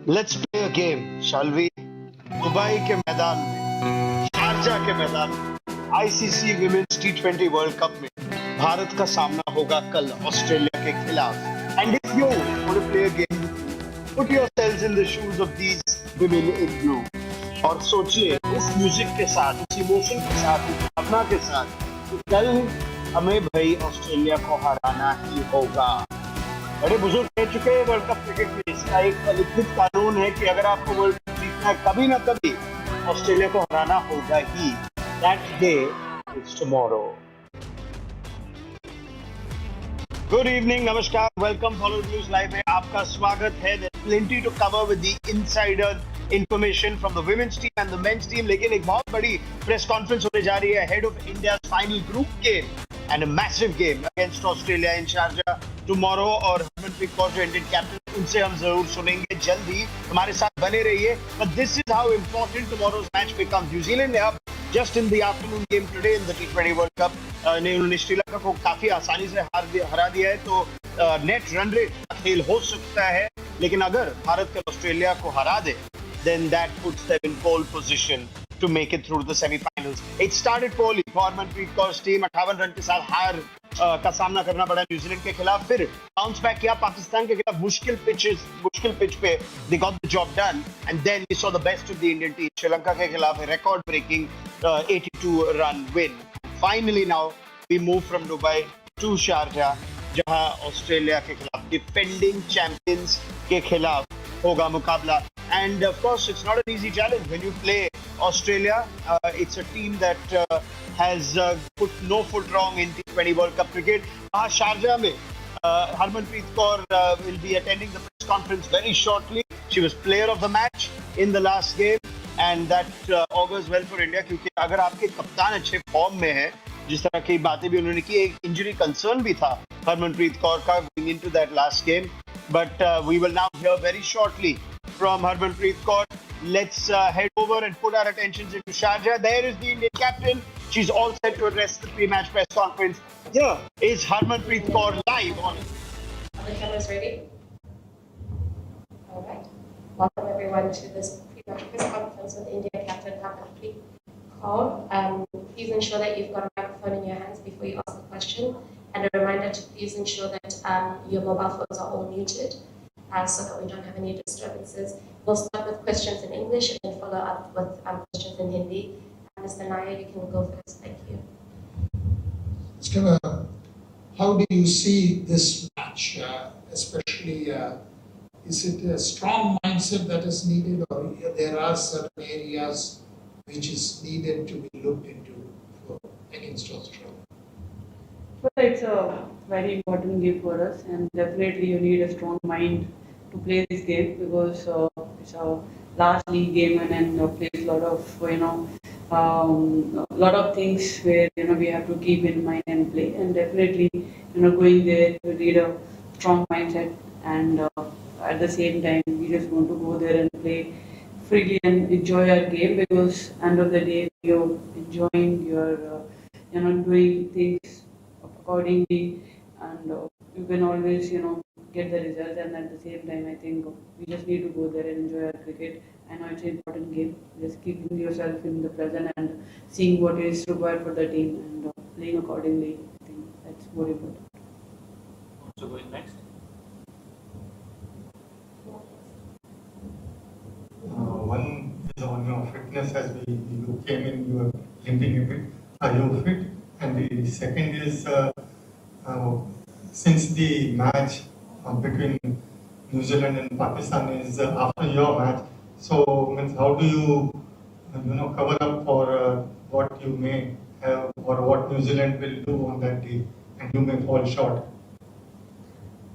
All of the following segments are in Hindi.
Let's play a game, shall we? Dubai के मैदान में, शारजा के मैदान में, आईसीसी विमेंस टी20 वर्ल्ड कप में भारत का सामना होगा कल ऑस्ट्रेलिया के खिलाफ. And if you want to play a game, put yourselves in the shoes of these women in blue और सोचिए इस म्यूजिक के साथ, इस इमोशन के साथ, इस भावना के साथ कि कल हमें भाई ऑस्ट्रेलिया को हराना ही होगा. बड़े बुजुर्ग कह चुके हैं वर्ल्ड कप क्रिकेट में इसका एक लिखित कानून है कि अगर आपको वर्ल्ड कप जीतना है कभी ना कभी ऑस्ट्रेलिया को हराना होगा ही. That day is tomorrow. Good evening, नमस्कार, वेलकम. फॉलो न्यूज लाइव में आपका स्वागत है. There plenty to cover with the insider information from the women's team and the men's team. लेकिन एक बहुत बड़ी प्रेस कॉन्फ्रेंस होने जा रही है ahead of India's final group game and a massive game against Australia in Sharjah tomorrow. और हरमनप्रीत कौर जो इंडियन कैप्टन, उनसे हम जरूर सुनेंगे जल्दी. हमारे साथ बने रहिए. But this is how important tomorrow's match becomes. New Zealand ने अब just in the afternoon game today in the T20 World Cup उन्होंने श्रीलंका को काफी आसानी से हरा दिया है. तो नेट रन रेट का खेल हो सकता है, लेकिन अगर भारत कल ऑस्ट्रेलिया को हरा दे then that puts them in pole position to make it through the semi-finals. It started poorly for Harmanpreet Kaur's team. 58 run के साथ हार का सामना करना पड़ा न्यूजीलैंड के खिलाफ. फिर बाउंस बैक किया पाकिस्तान के खिलाफ मुश्किल पिच पे. They got the job done and then we saw the best of the Indian team. Sri Lanka के खिलाफ a record-breaking 82-run win. Finally now we move from Dubai to Sharjah, जहां ऑस्ट्रेलिया के खिलाफ डिफेंडिंग चैंपियंस के खिलाफ होगा मुकाबला. And of course, it's not an easy challenge when you play Australia. It's a team that has put no foot wrong in T20 World Cup cricket. Sharjah mein, Harmanpreet Kaur will be attending the press conference very shortly. She was player of the match in the last game, and that augurs well for India. क्योंकि अगर आपके कप्तान अच्छे फॉर्म में है, जिस तरह की बातें भी उन्होंने की, एक इंजरी कंसर्न भी था हरमनप्रीत कौर का going into that last game. But we will now hear very shortly from Harmanpreet Kaur. Let's head over and put our attentions into Sharjah. There is the Indian captain. She's all set to address the pre-match press conference. Here is Harmanpreet Kaur live on. Are the cameras ready? All right. Welcome everyone to this pre-match press conference with Indian captain Harmanpreet Kaur. Please ensure that you've got a microphone in your hands before you ask the question. And a reminder to please ensure that your mobile phones are all muted so that we don't have any disturbances. We'll start with questions in English and then follow up with questions in Hindi. Mr. Nair, you can go first. Thank you. Mr. How do you see this match? Especially, is it a strong mindset that is needed, or there are certain areas which is needed to be looked into for against Australia? Well, it's a very important game for us, and definitely you need a strong mind to play this game because it's our last league game, and then plays a lot of lot of things where we have to keep in mind and play. And definitely going there you need a strong mindset, and at the same time we just want to go there and play freely and enjoy our game, because end of the day you're enjoying your doing things accordingly, and you can always get the results. And at the same time I think we just need to go there and enjoy our cricket. I know it's an important game, just keeping yourself in the present and seeing what is required for the team and playing accordingly. I think that's more important. So going next. One is on your fitness, as you came in, you were limping a bit. Are you fit? And the second is, since the match between New Zealand and Pakistan is after your match, so means how do you, cover up for what you may have or what New Zealand will do on that day, and you may fall short?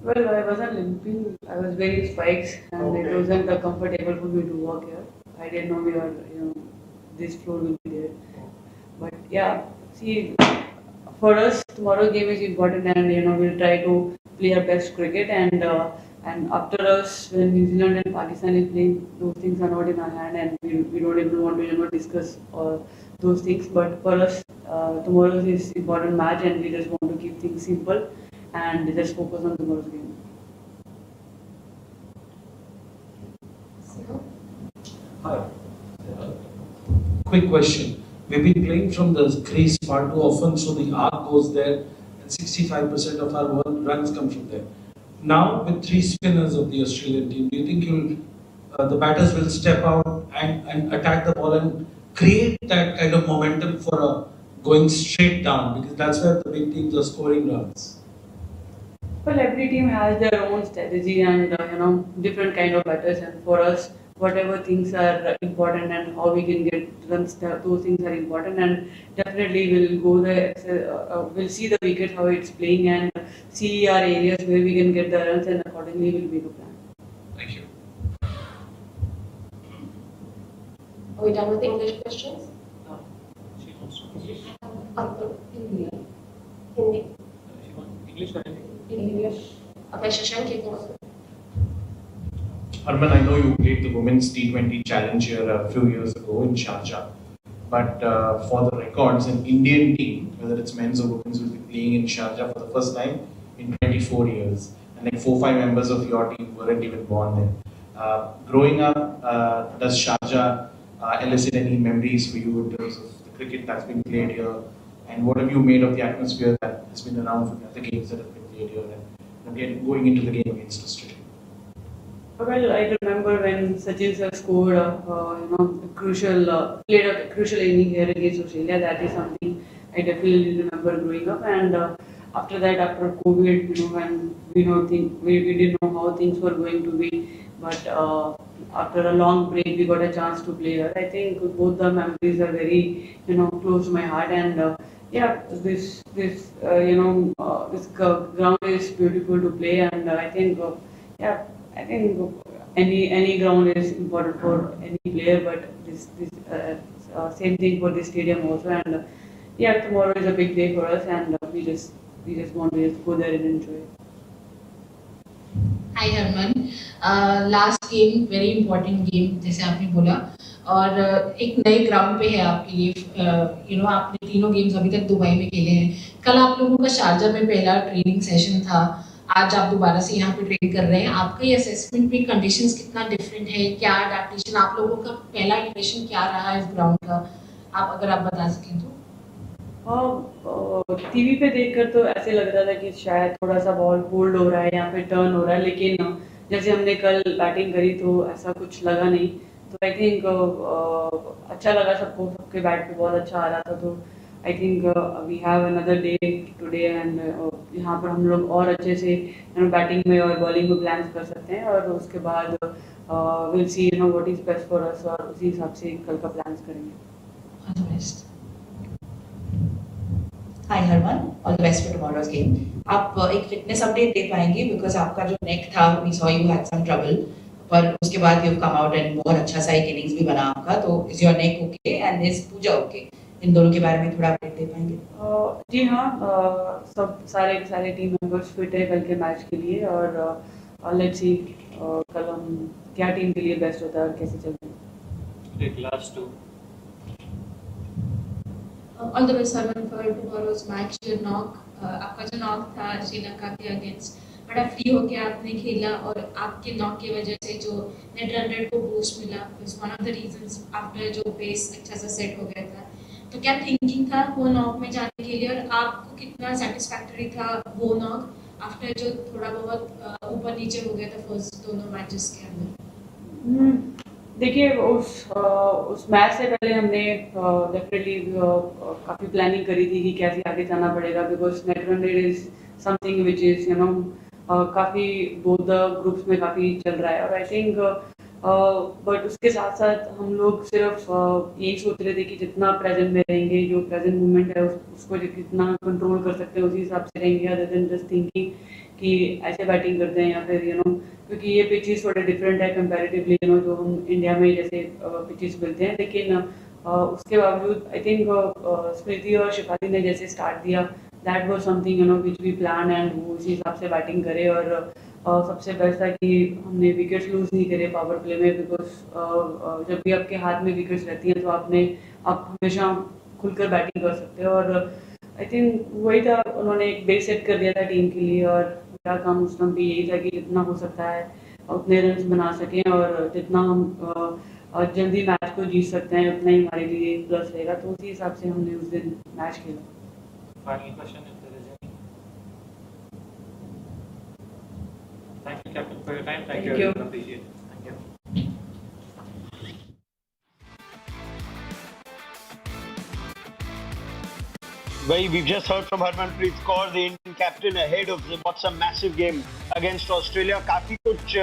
Well, I wasn't limping. I was wearing spikes, and it wasn't comfortable for me to walk here. I didn't know this floor will be there. But yeah, see, for us tomorrow game is important, and we'll try to play our best cricket. And after us, when New Zealand and Pakistan is playing, those things are not in our hand, and we don't even want to discuss those things. But for us, tomorrow is important match, and we just want to keep things simple and just focus on tomorrow's game. Hi. Quick question. We've been playing from the crease far too often, so the arc goes there, and 65% of our runs come from there. Now, with three spinners of the Australian team, do you think the batters will step out and attack the ball and create that kind of momentum for going straight down? Because that's where the big teams are scoring runs. Well, every team has their own strategy and different kind of batters. And for us, whatever things are important and how we can get runs, those things are important. And definitely, we'll go there. We'll see the wicket how it's playing and see our areas where we can get the runs, and accordingly, we'll make a plan. Thank you. Are we done with English questions? No. She wants to. Hindi. She wants English or anything? English. Okay, Shashank, you can go. Harman, I know you played the Women's T20 Challenge here a few years ago in Sharjah. But for the records, an Indian team, whether it's men's or women's, will be playing in Sharjah for the first time in 24 years. And like 4-5 members of your team weren't even born then. Growing up, does Sharjah elicit any memories for you in terms of the cricket that's been played here? And what have you made of the atmosphere that has been around for the other games that have been played here and again going into the game against Australia? Well, I remember when Sachin sir scored, played a crucial inning here against Australia. That is something I definitely remember growing up. And after that, after COVID, when we didn't know how things were going to be, but after a long break, we got a chance to play here. I think both the memories are very, close to my heart. And this ground is beautiful to play, and I think any ground is important for any player, but this same thing for this stadium also. And tomorrow is a big day for us, and we just want to just go there and enjoy it. Hi Harman, last game very important game जैसे आपने बोला और एक नए ग्राउंड पे है आपके लिए आपने तीनों गेम्स अभी तक दुबई में खेले हैं. कल आप लोगों का शारजा में पहला ट्रेनिंग सेशन था. आज आप दोबारा से यहाँ पे ट्रेन कर रहे हैं. आपका ये असेसमेंट में कंडीशंस कितना डिफरेंट है, क्या अडेप्टेशन, आप लोगों का पहला इंप्रेशन क्या रहा है इस ग्राउंड का, आप अगर आप बता सकें तो. टीवी पे देखकर तो ऐसे लग रहा था कि शायद थोड़ा सा बॉल होल्ड हो रहा है, यहाँ पे टर्न हो रहा है, लेकिन जैसे हमने कल बैटिंग करी तो ऐसा कुछ लगा नहीं. तो आई थिंक अच्छा लगा सबको, सबके बैट पे बहुत अच्छा आ रहा था. तो I think we have another day today and यहाँ पर हम लोग और अच्छे से बैटिंग में और बॉलिंग में प्लान कर सकते हैं और उसके बाद will see what is best for us और उसी हिसाब से कल का प्लान करेंगे. All the best. Hi Harman, all the best for tomorrow's game. आप एक फिटनेस अपडेट दे पाएंगे बिकॉज आपका जो नेक था we saw you had some trouble, पर उसके बाद you have come out and बहुत अच्छा सा एक इनिंग्स भी बना आपका. तो is your neck okay and is Pooja okay? इन दोनों के बारे में थोड़ा अपडेट दे पाएंगे? जी हाँ, सब सारे टीम मेंबर्स फिट है कल के मैच के लिए और लेट्स सी कल हम क्या टीम के लिए बेस्ट होता है और कैसे चलते हैं. Last two. All the best Harman for tomorrow's match. Your knock, आपका जो knock था श्रीलंका के अगेंस्ट बड़ा फ्री होके आपने खेला और आपके नॉक की वजह से जो नेट रन रेट को बूस्ट मिला was one of the reasons after जो पेस अच्छा सा सेट हो गया था. तो क्या थिंकिंग था वो नॉक में जाने के लिए और आपको कितना सेटिस्फैक्टरी था वो नॉक आफ्टर जो थोड़ा बहुत ऊपर नीचे हो गया था फर्स्ट दोनों मैचेस के अंदर? देखिए उस मैच से पहले हमने डेफिनेटली काफ़ी प्लानिंग करी थी कि कैसे आगे जाना पड़ेगा because net run rate is something which is काफ़ी बोथ द ग्रुप्स में काफ़ी चल रहा है और आई थिंक बट उसके साथ साथ हम लोग सिर्फ यही सोच रहे थे कि जितना प्रेजेंट में रहेंगे, जो प्रेजेंट मोमेंट है उसको जितना कंट्रोल कर सकते हैं उसी हिसाब से रहेंगे अदर देन जस्ट थिंकिंग कि ऐसे बैटिंग करते हैं या फिर क्योंकि ये पिचेस थोड़े डिफरेंट है कंपैरेटिवली जो हम इंडिया में जैसे पिचेस मिलते हैं. लेकिन उसके बावजूद आई थिंक स्मृति और शिफाली ने जैसे स्टार्ट दिया that was something which we plan and वो उसी हिसाब से बैटिंग करे और सबसे बेस्ट था कि हमने विकेट्स लूज नहीं करे पावर प्ले में बिकॉज जब भी आपके हाथ में विकेट्स रहती हैं तो आप हमेशा खुलकर बैटिंग कर सकते हो और आई थिंक वही था. उन्होंने एक बेस सेट कर दिया था टीम के लिए और मेरा काम उस टाइम भी यही था कि जितना हो सकता है उतने रन बना सकें और जितना हम और जल्दी मैच को जीत सकते हैं, उतना ही हमारे लिए प्लस रहेगा। तो उसी हिसाब से हमने उस दिन मैच खेला। Final question if there is any. Thank you, Captain, for your time. Thank you, Thank you. everyone. Appreciate it. Thank you. Well, we've just heard from Harmanpreet Kaur, the Indian captain, ahead of what's a massive game against Australia. काफी कुछ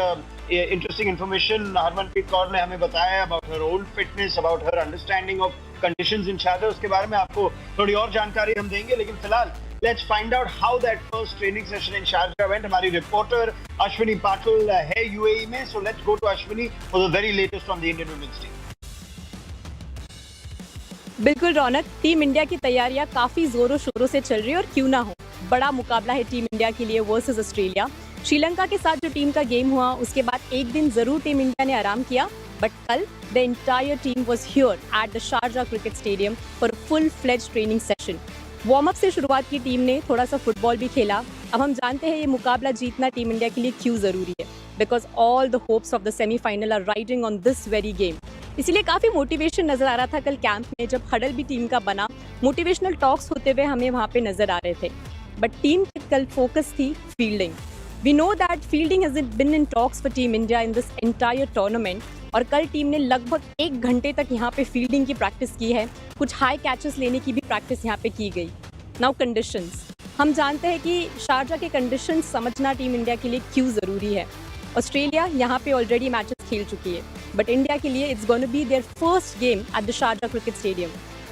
interesting information Harmanpreet Kaur ने हमें बताया about her own fitness, about her understanding of conditions in Sharjah. उसके बारे में आपको थोड़ी और जानकारी हम देंगे, लेकिन फिलहाल let's find out how that first training session in Sharjah went. हमारी reporter Ashwini Patil है UAE में, so let's go to Ashwini for the very latest on the Indian women's team. बिल्कुल रौनक, टीम इंडिया की तैयारियां काफी जोरों शोरों से चल रही है और क्यों ना हो, बड़ा मुकाबला है टीम इंडिया के लिए वर्सेस ऑस्ट्रेलिया। श्रीलंका के साथ जो टीम का गेम हुआ उसके बाद एक दिन जरूर टीम इंडिया ने आराम किया, बट कल the entire team was here at the Sharjah cricket stadium for a full fledge training session. Warm up से शुरुआत की टीम ने, थोड़ा सा फुटबॉल भी खेला। अब हम जानते हैं ये मुकाबला जीतना टीम इंडिया के लिए क्यों जरूरी है, because all the hopes of the semifinal are riding on this very game. इसीलिए काफी मोटिवेशन नजर आ रहा था कल कैंप में, जब हडल भी टीम का बना, मोटिवेशनल टॉक्स होते हुए हमें वहां पे नजर आ रहे थे। बट टीम की कल फोकस थी fielding. We know that fielding has been in talks for team India in this entire tournament, और कल टीम ने लगभग 1 घंटे तक यहाँ पे फील्डिंग की प्रैक्टिस की है, कुछ हाई कैचेस लेने की भी प्रैक्टिस यहाँ पे की गई। नाउ कंडीशंस, हम जानते हैं कि शारजा के कंडीशंस समझना टीम इंडिया के लिए क्यों ज़रूरी है। ऑस्ट्रेलिया यहाँ पे ऑलरेडी मैचेस खेल चुकी है, बट इंडिया के लिए it's gonna be there first game at the Sharjah cricket stadium.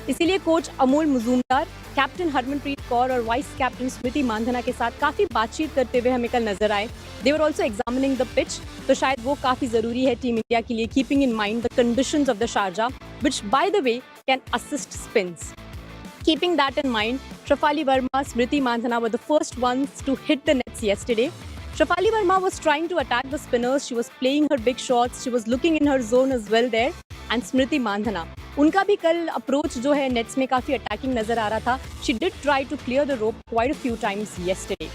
इसीलिए कोच अमोल मुजूमदार, कैप्टन हरमनप्रीत कौर और वाइस कैप्टन स्मृति मांधना के साथ काफ़ी बातचीत करते हुए हमें कल नजर आए। They were also examining the pitch, तो शायद वो काफ़ी ज़रूरी है टीम इंडिया के लिए, keeping in mind the conditions of the Sharjah which by the way can assist spins. Keeping that in mind, Shafali Verma, Smriti Mandhana were the first ones to hit the nets yesterday. Shafali Verma was trying to attack the spinners. She was playing her big shots. She was looking in her zone as well there. And Smriti Mandhana, उनका भी कल अप्रोच जो है नेट्स में काफ़ी अटैकिंग नजर आ रहा था। She did try to clear the rope quite a few times yesterday.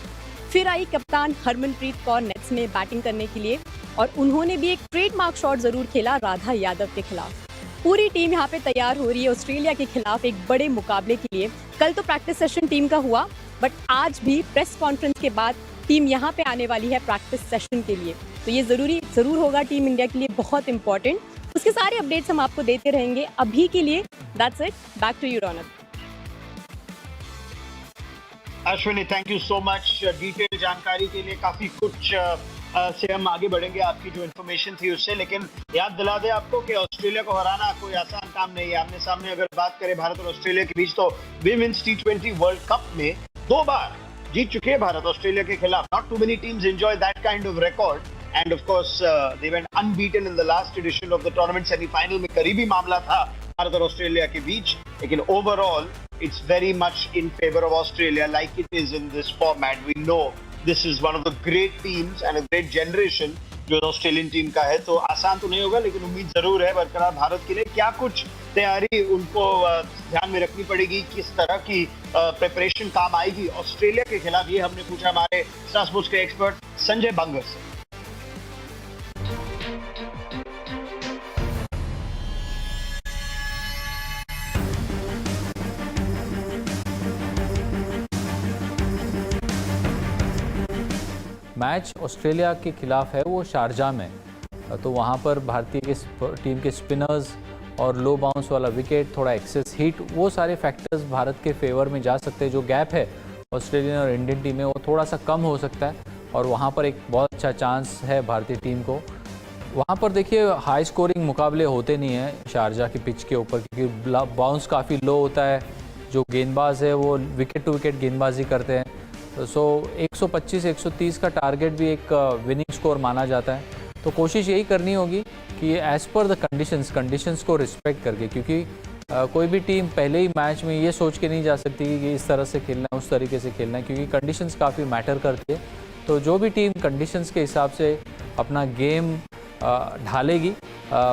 फिर आई कप्तान हरमनप्रीत कौर नेट्स में बैटिंग करने के लिए, और उन्होंने भी एक ट्रेडमार्क शॉट जरूर खेला राधा यादव के खिलाफ। पूरी टीम यहाँ पे तैयार हो रही है ऑस्ट्रेलिया के खिलाफ एक बड़े मुकाबले के लिए। कल तो प्रैक्टिस सेशन टीम का हुआ, बट आज भी प्रेस कॉन्फ्रेंस के बाद टीम यहाँ पे आने वाली है प्रैक्टिस सेशन के लिए, तो ये ज़रूर होगा टीम इंडिया के लिए बहुत इंपॉर्टेंट। उसके सारे अपडेट्स हम आपको देते रहेंगे। अभी के लिए that's it, back to you Raunak. Ashwini, thank you so much detail जानकारी के लिए। काफी कुछ से हम आगे बढ़ेंगे आपकी जो इन्फॉर्मेशन थी उससे, लेकिन याद दिला दे आपको कि ऑस्ट्रेलिया को हराना कोई आसान काम नहीं है। आमने सामने अगर बात करें भारत और ऑस्ट्रेलिया के बीच, तो विमेंस T20 वर्ल्ड कप में 2 बार जीत चुके हैं भारत ऑस्ट्रेलिया के खिलाफ। Not too many teams enjoy that kind of record, and of course they went unbeaten in the last edition of the tournament. Semifinal में करीबी मामला था भारत और ऑस्ट्रेलिया के बीच, लेकिन overall it's very much in favor of Australia, like it is in this format. We know this is one of the great teams and a great generation जो ऑस्ट्रेलियन टीम का है, तो आसान तो नहीं होगा, लेकिन उम्मीद जरूर है बरकरार भारत के लिए। क्या कुछ तैयारी उनको ध्यान में रखनी पड़ेगी, किस तरह की प्रिपरेशन काम आएगी ऑस्ट्रेलिया के खिलाफ, ये हमने पूछा हमारे स्टार स्पोर्ट्स के एक्सपर्ट संजय बंगर से। मैच ऑस्ट्रेलिया के खिलाफ है वो शारजा में, तो वहाँ पर भारतीय टीम के स्पिनर्स और लो बाउंस वाला विकेट, थोड़ा एक्सेस हीट, वो सारे फैक्टर्स भारत के फेवर में जा सकते हैं। जो गैप है ऑस्ट्रेलियन और इंडियन टीम में वो थोड़ा सा कम हो सकता है, और वहाँ पर एक बहुत अच्छा चांस है भारतीय टीम को। वहाँ पर देखिए हाई स्कोरिंग मुकाबले होते नहीं हैं शारजा की पिच के ऊपर, क्योंकि बाउंस काफ़ी लो होता है। जो गेंदबाज है वो विकेट टू विकेट गेंदबाजी करते हैं, सो 125-130 का टारगेट भी एक विनिंग स्कोर माना जाता है। तो कोशिश यही करनी होगी कि एज़ पर द कंडीशंस को रिस्पेक्ट करके, क्योंकि कोई भी टीम पहले ही मैच में ये सोच के नहीं जा सकती कि इस तरह से खेलना है, उस तरीके से खेलना है, क्योंकि कंडीशंस काफ़ी मैटर करती है। तो जो भी टीम कंडीशंस के हिसाब से अपना गेम ढालेगी,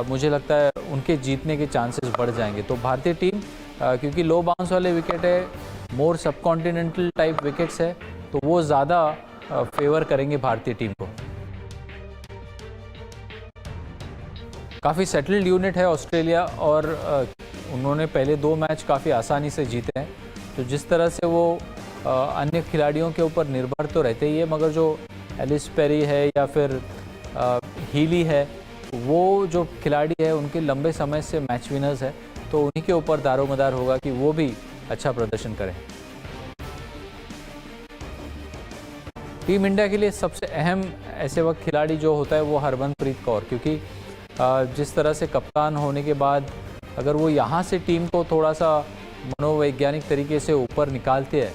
मुझे लगता है उनके जीतने के चांसेस बढ़ जाएंगे। तो भारतीय टीम क्योंकि लो बाउंस वाले विकेट है, मोर सबकॉन्टिनेंटल टाइप विकेट्स है, तो वो ज़्यादा फेवर करेंगे भारतीय टीम को। काफ़ी सेटल्ड यूनिट है ऑस्ट्रेलिया और उन्होंने पहले 2 मैच काफ़ी आसानी से जीते हैं। तो जिस तरह से वो अन्य खिलाड़ियों के ऊपर निर्भर तो रहते ही है, मगर जो एलिस पेरी है या फिर हीली है, वो जो खिलाड़ी है उनके लंबे समय से मैच विनर्स है, तो उन्हीं के ऊपर दारोमदार होगा कि वो भी अच्छा प्रदर्शन करें। टीम इंडिया के लिए सबसे अहम ऐसे वक्त खिलाड़ी जो होता है वो हरमनप्रीत कौर, क्योंकि जिस तरह से कप्तान होने के बाद अगर वो यहाँ से टीम को थोड़ा सा मनोवैज्ञानिक तरीके से ऊपर निकालते हैं,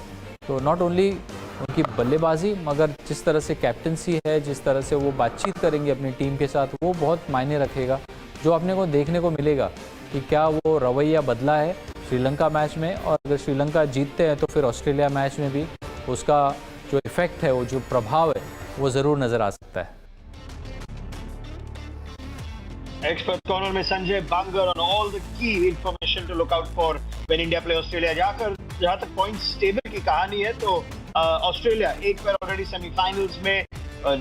तो नॉट ओनली उनकी बल्लेबाजी मगर जिस तरह से कैप्टनसी है, जिस तरह से वो बातचीत करेंगे अपनी टीम के साथ, वो बहुत मायने रखेगा। जो अपने को देखने को मिलेगा कि क्या वो रवैया बदला है श्रीलंका मैच में, और अगर श्रीलंका जीतते हैं तो फिर ऑस्ट्रेलिया मैच में भी उसका जो इफ़ेक्ट है, वो जो प्रभाव है, वो ज़रूर नज़र आ सकता है। एक्सपर्ट कॉर्नर में Sanjay Bangar on all the key information to look out for when India play Australia. जहां तक पॉइंट्स टेबल की कहानी है तो ऑस्ट्रेलिया एक बार ऑलरेडी सेमीफाइनल्स में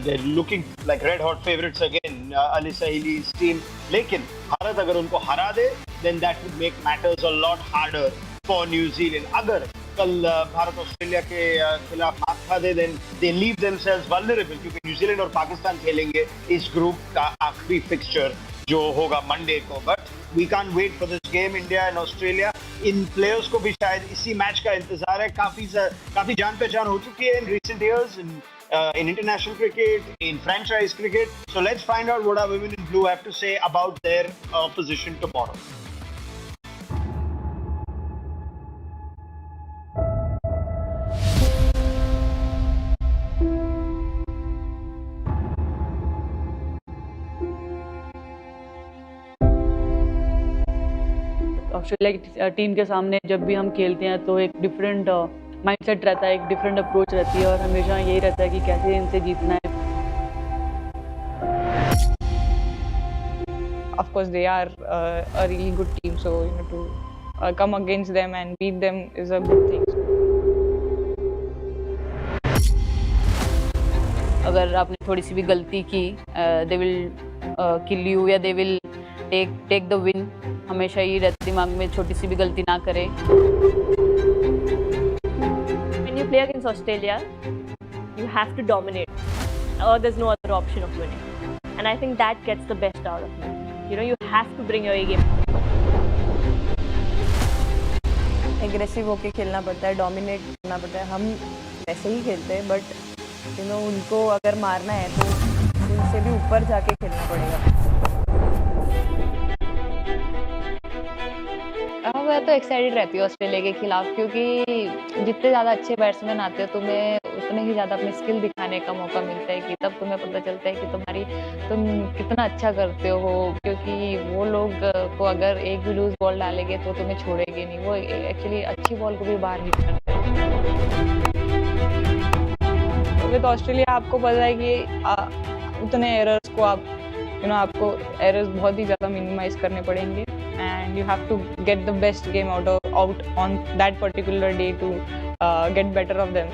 they're looking like red hot favorites again, Alisa Healy's team, लेकिन भारत अगर उनको हरा दे then that would make matters a lot harder for New Zealand. अगर कल भारत ऑस्ट्रेलिया के खिलाफ हाथ खा दे then they leave themselves vulnerable, क्योंकि न्यूजीलैंड और पाकिस्तान खेलेंगे इस ग्रुप का आखिरी फिक्सचर जो होगा मंडे को। But we can't wait for this game, India and Australia. इन प्लेयर्स को भी शायद इसी मैच का इंतजार है। काफी जान पहचान हो चुकी है in recent years in international cricket, in franchise cricket. So let's find out what our women in blue have to say about their opposition tomorrow. Australia की टीम के सामने जब भी हम खेलते हैं तो एक डिफरेंट माइंडसेट रहता है, एक डिफरेंट अप्रोच रहती है और हमेशा यही रहता है कि कैसे इनसे जीतना है। Of course, they are a really good team, so to come against them and beat them is a good thing. अगर आपने थोड़ी सी भी गलती की, they will kill you या they will take the win। हमेशा ये रहता है दिमाग में, छोटी सी भी गलती ना करें। When you play against Australia, you have to dominate. There's no other option of winning, and I think that gets the best out of you. You have to bring your A game. Aggressive होके खेलना पड़ता है, डोमिनेट करना पड़ता है। हम वैसे ही खेलते हैं, बट उनको अगर मारना है तो उनसे भी ऊपर जाके खेलना पड़ेगा। मैं तो एक्साइटेड रहती हूँ ऑस्ट्रेलिया के खिलाफ, क्योंकि जितने ज़्यादा अच्छे बैट्समैन आते हैं तुम्हें उतने ही ज़्यादा अपनी स्किल दिखाने का मौका मिलता है, कि तब तुम्हें पता चलता है कि तुम कितना अच्छा करते हो। क्योंकि वो लोग को अगर एक भी लूज बॉल डालेंगे तो तुम्हें छोड़ेंगे नहीं, वो एक्चुअली अच्छी बॉल को भी बाहर हिट करते हैं। तो ऑस्ट्रेलिया आपको पता है कि उतने एरर्स को आपको एरर्स बहुत ही ज़्यादा मिनिमाइज करने पड़ेंगे, and you have to get the best game out on that particular day to get better of them.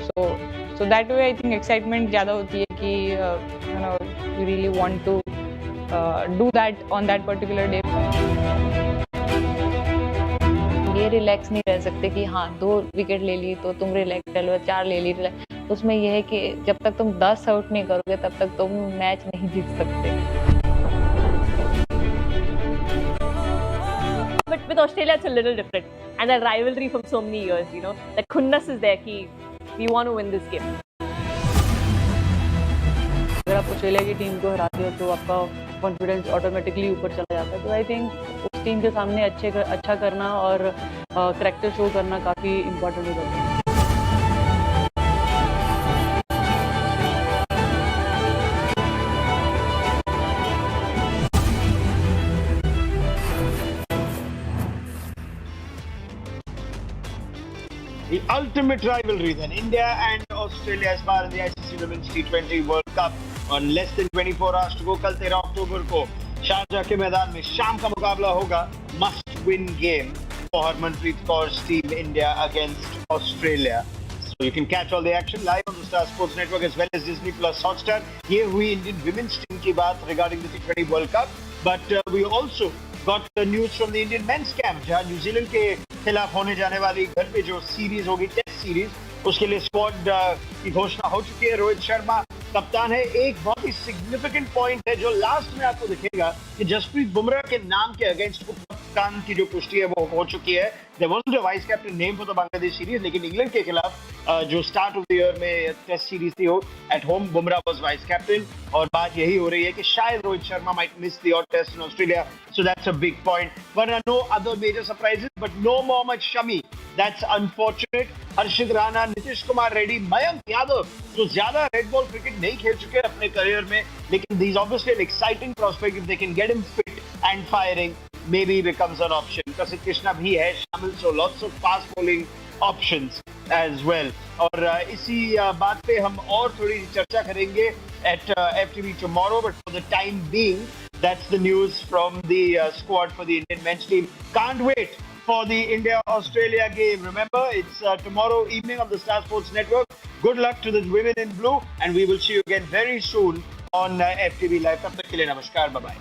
So that way I think excitement ज़्यादा होती है कि you really want to do that on that particular day. ये रिलैक्स नहीं रह सकते कि हाँ 2 विकेट ले ली तो तुम रिलैक्स कर लो, 4 ले ली रिलैक्स। तो उसमें यह है कि जब तक तुम 10 आउट नहीं करोगे तब तक तुम मैच नहीं जीत सकते। But with Australia, it's a little different, and that rivalry from so many years, that खुन्नस is there कि we want to win this game. अगर आप ऑस्ट्रेलिया की टीम को हराते हो तो आपका कॉन्फिडेंस ऑटोमेटिकली ऊपर चला जाता है। तो आई थिंक उस टीम के सामने अच्छा करना और करैक्टर शो करना काफ़ी इम्पोर्टेंट हो जाता है। The ultimate rivalry then, India and Australia as far as the ICC Women's T20 World Cup on less than 24 hours to go। कल 13 अक्टूबर को शारजा के मैदान में शाम का मुकाबला होगा। Must win game for Harmanpreet Kaur's team India against Australia. So you can catch all the action live on the Star Sports Network as well as Disney Plus Hotstar। ये हुई Indian Women's team की बात regarding the T20 World Cup। but we also got the news from the Indian men's camp, जहां न्यूजीलैंड के खिलाफ होने जाने वाली घर पे जो सीरीज होगी, टेस्ट सीरीज, उसके लिए स्क्वाड की घोषणा हो चुकी है। रोहित शर्मा कप्तान है। एक बहुत ही सिग्निफिकेंट पॉइंट है जो लास्ट में आपको दिखेगा कि जसप्रीत बुमराह के नाम के अगेंस्ट कप्तान की जो पुष्टि है वो हो चुकी है। There wasn't a vice captain name for the Bangladesh series, लेकिन इंग्लैंड के खिलाफ जो स्टार्ट ऑफ द ईयर में टेस्ट सीरीज थी हो at home, Bumrah was vice captain, और बात यही हो रही है कि शायद Rohit Sharma might miss the और test in Australia, so that's a big point. वरना no other major surprises, but no Mohammed Shami, that's unfortunate. Harshit Rana, Nitish Kumar Reddy, Mayank Yadav, जो ज्यादा रेड बॉल क्रिकेट नहीं खेल चुके अपने करियर में, लेकिन these obviously an exciting prospect, if they can get him fit and firing, maybe becomes an option. Prasid Krishna भी है शामिल, so lots of fast bowling options as well. और इसी बात पे हम और थोड़ी चर्चा करेंगे at FTV tomorrow, but for the time being, that's the news from the squad for the Indian men's team. Can't wait for the India-Australia game. Remember, it's tomorrow evening on the Star Sports Network. Good luck to the women in blue, and we will see you again very soon on FTV Live. Tab tak ke liye namaskar, bye bye.